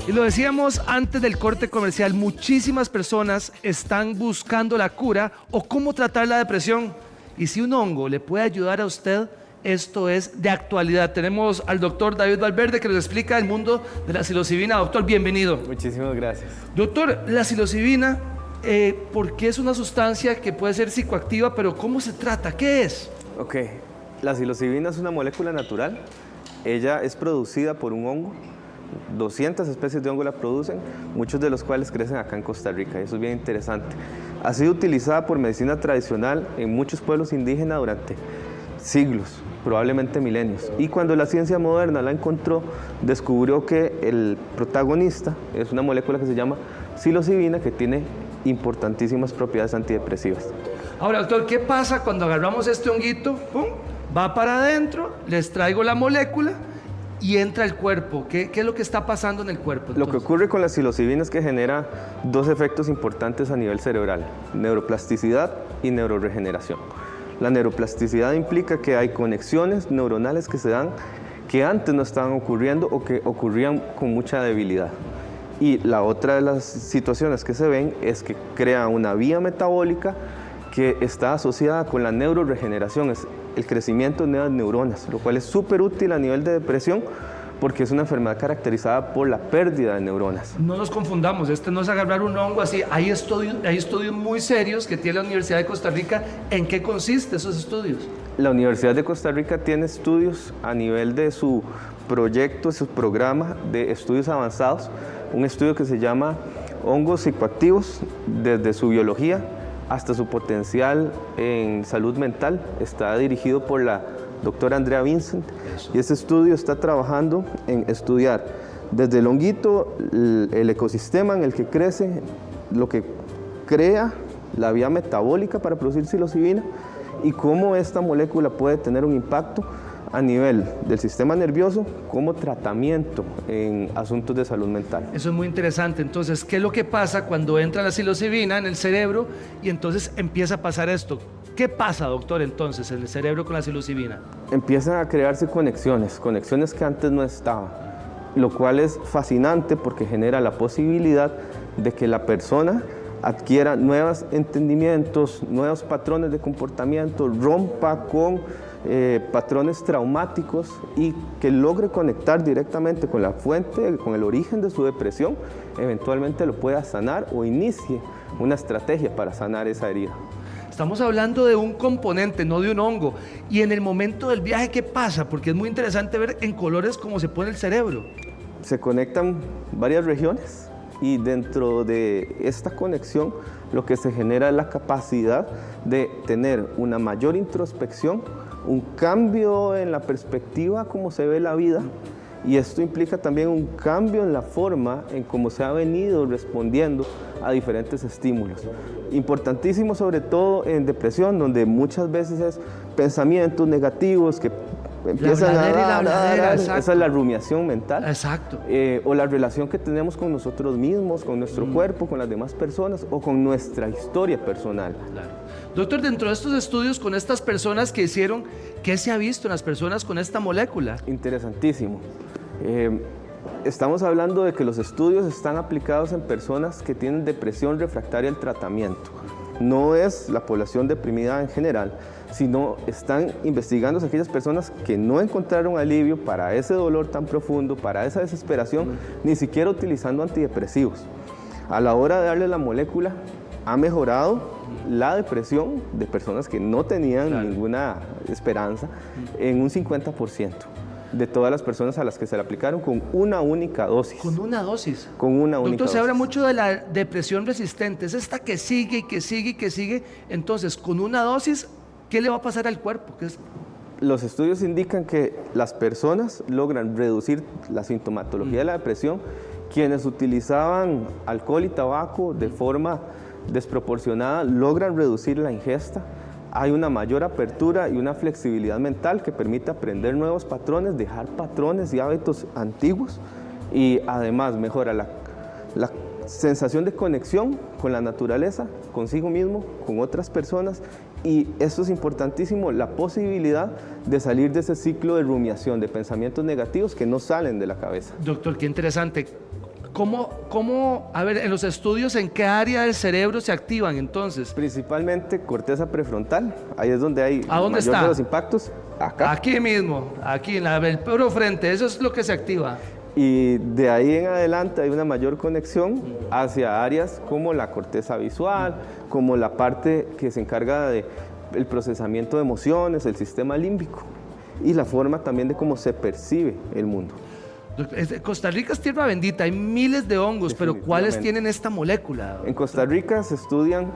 Y lo decíamos antes del corte comercial, muchísimas personas están buscando la cura o cómo tratar la depresión. Y si un hongo le puede ayudar a usted, esto es de actualidad. Tenemos al doctor David Valverde que nos explica el mundo de la psilocibina. Doctor, bienvenido. Muchísimas gracias. Doctor, la psilocibina, ¿por qué es una sustancia que puede ser psicoactiva, pero cómo se trata? ¿Qué es? Ok, la psilocibina es una molécula natural. Ella es producida por un hongo. 200 especies de hongo la producen, muchos de los cuales crecen acá en Costa Rica, y eso es bien interesante. Ha sido utilizada por medicina tradicional en muchos pueblos indígenas durante siglos, probablemente milenios. Y cuando la ciencia moderna la encontró, descubrió que el protagonista es una molécula que se llama psilocibina, que tiene importantísimas propiedades antidepresivas. Ahora, doctor, ¿qué pasa cuando agarramos este honguito? ¡Pum! Va para adentro, les traigo la molécula y entra al cuerpo. ¿Qué es lo que está pasando en el cuerpo? Lo que ocurre con la psilocibina es que genera dos efectos importantes a nivel cerebral: neuroplasticidad y neuroregeneración. La neuroplasticidad implica que hay conexiones neuronales que se dan que antes no estaban ocurriendo o que ocurrían con mucha debilidad. Y la otra de las situaciones que se ven es que crea una vía metabólica que está asociada con la neuroregeneración, es el crecimiento de nuevas neuronas, lo cual es súper útil a nivel de depresión porque es una enfermedad caracterizada por la pérdida de neuronas. No nos confundamos, no es agarrar un hongo así. Hay estudios muy serios que tiene la Universidad de Costa Rica. ¿En qué consiste esos estudios? La Universidad de Costa Rica tiene estudios a nivel de su proyecto, su programa de estudios avanzados, un estudio que se llama Hongos psicoactivos, desde su biología hasta su potencial en salud mental. Está dirigido por la doctora Andrea Vincent. Y ese estudio está trabajando en estudiar desde el honguito, el ecosistema en el que crece, lo que crea la vía metabólica para producir psilocibina y cómo esta molécula puede tener un impacto a nivel del sistema nervioso como tratamiento en asuntos de salud mental. Eso es muy interesante. Entonces, ¿qué es lo que pasa cuando entra la psilocibina en el cerebro y entonces empieza a pasar esto? ¿Qué pasa, doctor, entonces en el cerebro con la psilocibina? Empiezan a crearse conexiones que antes no estaban, lo cual es fascinante porque genera la posibilidad de que la persona adquiera nuevos entendimientos, nuevos patrones de comportamiento, rompa con patrones traumáticos y que logre conectar directamente con la fuente, con el origen de su depresión, eventualmente lo pueda sanar o inicie una estrategia para sanar esa herida. Estamos hablando de un componente, no de un hongo. Y en el momento del viaje, ¿qué pasa? Porque es muy interesante ver en colores cómo se pone el cerebro. Se conectan varias regiones y dentro de esta conexión lo que se genera es la capacidad de tener una mayor introspección, un cambio en la perspectiva como se ve la vida, y esto implica también un cambio en la forma en cómo se ha venido respondiendo a diferentes estímulos. Importantísimo sobre todo en depresión, donde muchas veces es pensamientos negativos que empiezan a dar, esa es la rumiación mental. Exacto. O la relación que tenemos con nosotros mismos, con nuestro cuerpo, con las demás personas o con nuestra historia personal. Claro. Doctor, dentro de estos estudios con estas personas que hicieron, ¿qué se ha visto en las personas con esta molécula? Interesantísimo. Estamos hablando de que los estudios están aplicados en personas que tienen depresión refractaria al tratamiento. No es la población deprimida en general, sino están investigando a aquellas personas que no encontraron alivio para ese dolor tan profundo, para esa desesperación, ni siquiera utilizando antidepresivos. A la hora de darle la molécula, ha mejorado la depresión de personas que no tenían ninguna esperanza en un 50% de todas las personas a las que se le aplicaron con una única dosis. ¿Con una dosis? Con una única dosis. Doctor, se habla mucho de la depresión resistente, es esta que sigue y que sigue y que sigue. Entonces, con una dosis, ¿qué le va a pasar al cuerpo? Los estudios indican que las personas logran reducir la sintomatología de la depresión. Quienes utilizaban alcohol y tabaco de forma desproporcionada logran reducir la ingesta. Hay una mayor apertura y una flexibilidad mental que permite aprender nuevos patrones, dejar patrones y hábitos antiguos, y además mejora la sensación de conexión con la naturaleza, consigo mismo, con otras personas, y esto es importantísimo, la posibilidad de salir de ese ciclo de rumiación, de pensamientos negativos que no salen de la cabeza. Doctor, qué interesante. A ver, en los estudios, ¿en qué área del cerebro se activan entonces? Principalmente corteza prefrontal, ahí es donde hay ¿A dónde mayor está? de los impactos. Acá. Aquí mismo, aquí en el puro frente, eso es lo que se activa. Y de ahí en adelante hay una mayor conexión hacia áreas como la corteza visual, como la parte que se encarga del procesamiento de emociones, el sistema límbico y la forma también de cómo se percibe el mundo. Costa Rica es tierra bendita, hay miles de hongos, pero ¿cuáles tienen esta molécula? En Costa Rica se estudian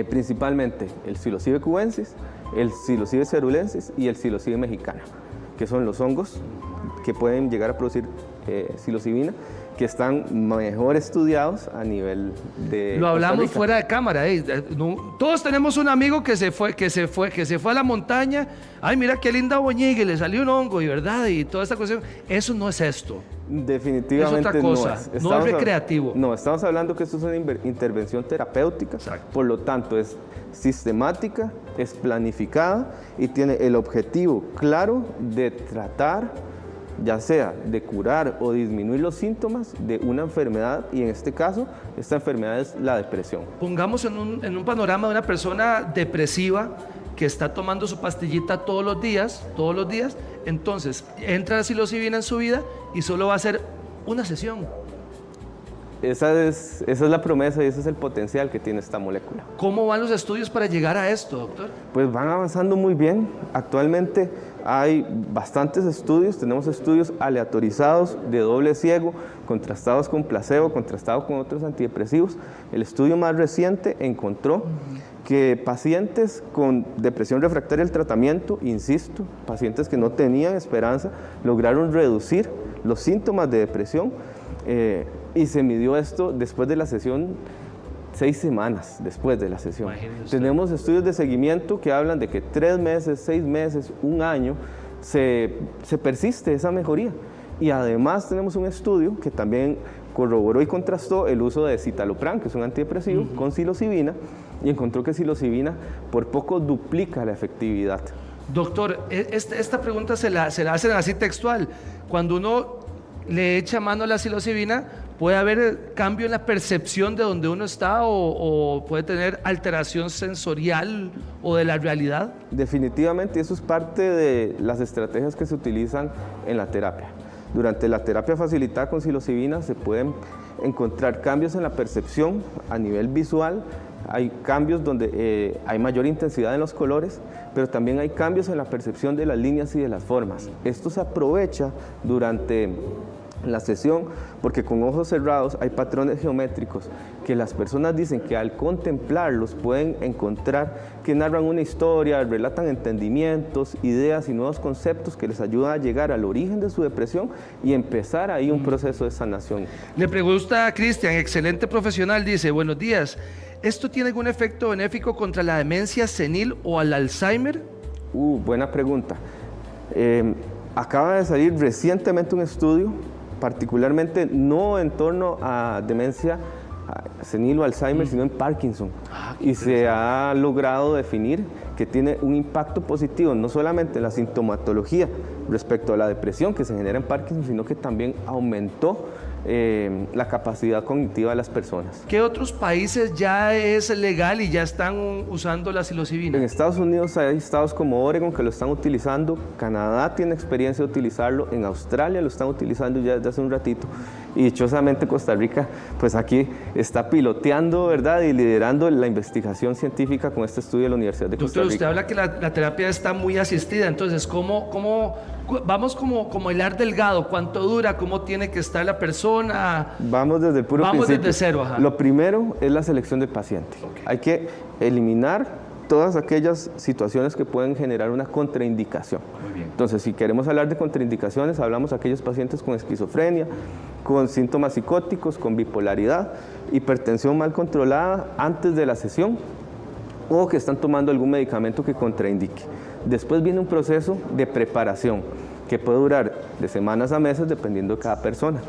principalmente el Psilocybe cubensis, el Psilocybe cerulensis y el Psilocybe mexicana, que son los hongos que pueden llegar a producir psilocibina, que están mejor estudiados a nivel de Lo hablamos Costa Rica. fuera de cámara. Todos tenemos un amigo que se fue a la montaña. Ay, mira qué linda boñiga, y le salió un hongo, y verdad, y toda esta cuestión. Eso no es esto. Definitivamente es otra cosa, no es recreativo. No, estamos hablando que esto es una intervención terapéutica. Exacto. Por lo tanto es sistemática, es planificada y tiene el objetivo claro de tratar, ya sea de curar o disminuir los síntomas de una enfermedad, y en este caso, esta enfermedad es la depresión. Pongamos en un panorama de una persona depresiva que está tomando su pastillita todos los días, entonces entra la psilocibina en su vida y solo va a ser una sesión. Esa es la promesa y ese es el potencial que tiene esta molécula. ¿Cómo van los estudios para llegar a esto, doctor? Pues van avanzando muy bien. Actualmente hay bastantes estudios, tenemos estudios aleatorizados de doble ciego, contrastados con placebo, contrastados con otros antidepresivos. El estudio más reciente encontró que pacientes con depresión refractaria al tratamiento, insisto, pacientes que no tenían esperanza, lograron reducir los síntomas de depresión, y se midió esto después de la sesión, 6 semanas después de la sesión. Tenemos estudios de seguimiento que hablan de que 3 meses, 6 meses, 1 año, se persiste esa mejoría. Y además tenemos un estudio que también corroboró y contrastó el uso de citalopram, que es un antidepresivo, con psilocibina, y encontró que psilocibina por poco duplica la efectividad. Doctor, esta pregunta se la hacen así textual. Cuando uno le echa mano a la psilocibina, ¿puede haber cambio en la percepción de donde uno está o puede tener alteración sensorial o de la realidad? Definitivamente, eso es parte de las estrategias que se utilizan en la terapia. Durante la terapia facilitada con psilocibina se pueden encontrar cambios en la percepción a nivel visual. Hay cambios donde hay mayor intensidad en los colores, pero también hay cambios en la percepción de las líneas y de las formas. Esto se aprovecha durante la sesión porque con ojos cerrados hay patrones geométricos que las personas dicen que al contemplarlos pueden encontrar que narran una historia, relatan entendimientos, ideas y nuevos conceptos que les ayudan a llegar al origen de su depresión y empezar ahí un proceso de sanación. Le pregunta a Cristian, excelente profesional, dice: buenos días, ¿esto tiene algún efecto benéfico contra la demencia senil o al Alzheimer? Buena pregunta. Acaba de salir recientemente un estudio, particularmente no en torno a demencia senil o Alzheimer, sino en Parkinson. Y se ha logrado definir que tiene un impacto positivo, no solamente en la sintomatología respecto a la depresión que se genera en Parkinson, sino que también aumentó la capacidad cognitiva de las personas. ¿Qué otros países ya es legal y ya están usando la psilocibina? En Estados Unidos hay estados como Oregon que lo están utilizando, Canadá tiene experiencia de utilizarlo, en Australia lo están utilizando ya desde hace un ratito, y dichosamente Costa Rica, pues aquí está piloteando, ¿verdad?, y liderando la investigación científica con este estudio de la Universidad de Costa Rica. Doctor, usted habla que la terapia está muy asistida, entonces, vamos como hilar delgado, ¿cuánto dura? ¿Cómo tiene que estar la persona? Vamos desde el puro principio. Vamos desde cero, ajá. Lo primero es la selección del paciente. Okay. Hay que eliminar todas aquellas situaciones que pueden generar una contraindicación. Muy bien. Entonces, si queremos hablar de contraindicaciones, hablamos de aquellos pacientes con esquizofrenia, con síntomas psicóticos, con bipolaridad, hipertensión mal controlada antes de la sesión o que están tomando algún medicamento que contraindique. Después viene un proceso de preparación que puede durar de semanas a meses dependiendo de cada persona.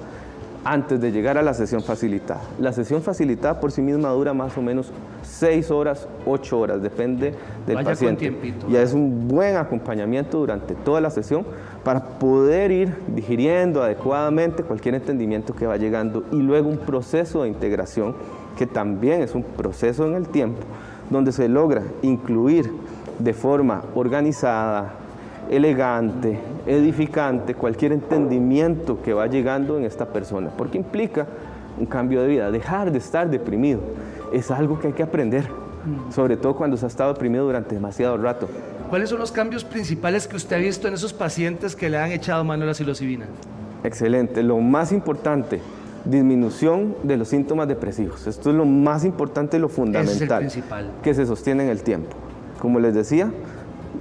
antes de llegar a la sesión facilitada. La sesión facilitada por sí misma dura más o menos 6 horas, 8 horas, depende del Vaya paciente. con tiempito. Ya es un buen acompañamiento durante toda la sesión para poder ir digiriendo adecuadamente cualquier entendimiento que va llegando, y luego un proceso de integración que también es un proceso en el tiempo, donde se logra incluir de forma organizada, elegante, edificante, cualquier entendimiento que va llegando en esta persona, porque implica un cambio de vida. Dejar de estar deprimido es algo que hay que aprender, sobre todo cuando se ha estado deprimido durante demasiado rato. ¿Cuáles son los cambios principales que usted ha visto en esos pacientes que le han echado mano a la psilocibina? Excelente. Lo más importante, disminución de los síntomas depresivos. Esto es lo más importante y lo fundamental. Ese es el principal. Que se sostiene en el tiempo. Como les decía,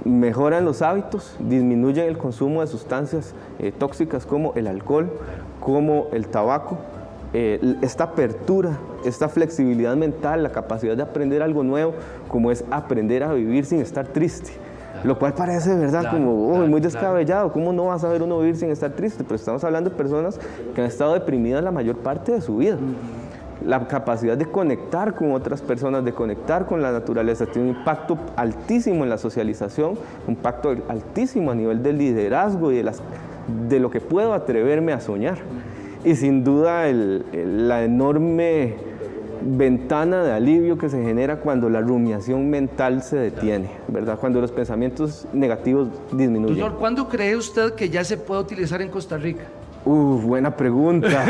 mejoran los hábitos, disminuyen el consumo de sustancias tóxicas como el alcohol, como el tabaco. Esta apertura, esta flexibilidad mental, la capacidad de aprender algo nuevo, como es aprender a vivir sin estar triste. Lo cual parece, ¿verdad?, Claro, como claro, muy descabellado. ¿Cómo no va a saber uno vivir sin estar triste? Pero estamos hablando de personas que han estado deprimidas la mayor parte de su vida. La capacidad de conectar con otras personas, de conectar con la naturaleza, tiene un impacto altísimo en la socialización, un impacto altísimo a nivel del liderazgo y de lo que puedo atreverme a soñar. Y sin duda la enorme ventana de alivio que se genera cuando la rumiación mental se detiene, ¿verdad? Cuando los pensamientos negativos disminuyen. Doctor, ¿cuándo cree usted que ya se puede utilizar en Costa Rica? Buena pregunta.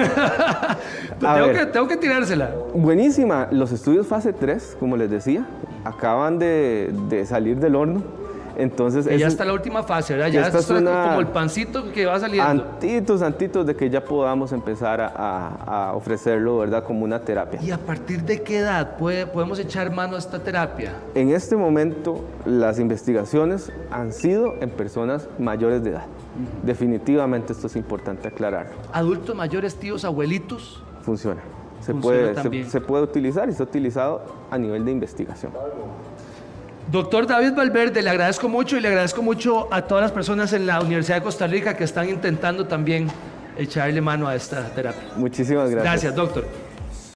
Tengo que tirársela. Buenísima. Los estudios fase 3, como les decía, acaban de salir del horno. Entonces, ya está la última fase, ¿verdad? Ya está como el pancito que va saliendo. Antitos de que ya podamos empezar a ofrecerlo, ¿verdad?, como una terapia. ¿Y a partir de qué edad podemos echar mano a esta terapia? En este momento, las investigaciones han sido en personas mayores de edad. Definitivamente esto es importante aclararlo. ¿Adultos mayores, tíos, abuelitos? Funciona. Se puede utilizar y se ha utilizado a nivel de investigación. Doctor David Valverde, le agradezco mucho y le agradezco mucho a todas las personas en la Universidad de Costa Rica que están intentando también echarle mano a esta terapia. Muchísimas gracias. Gracias, doctor.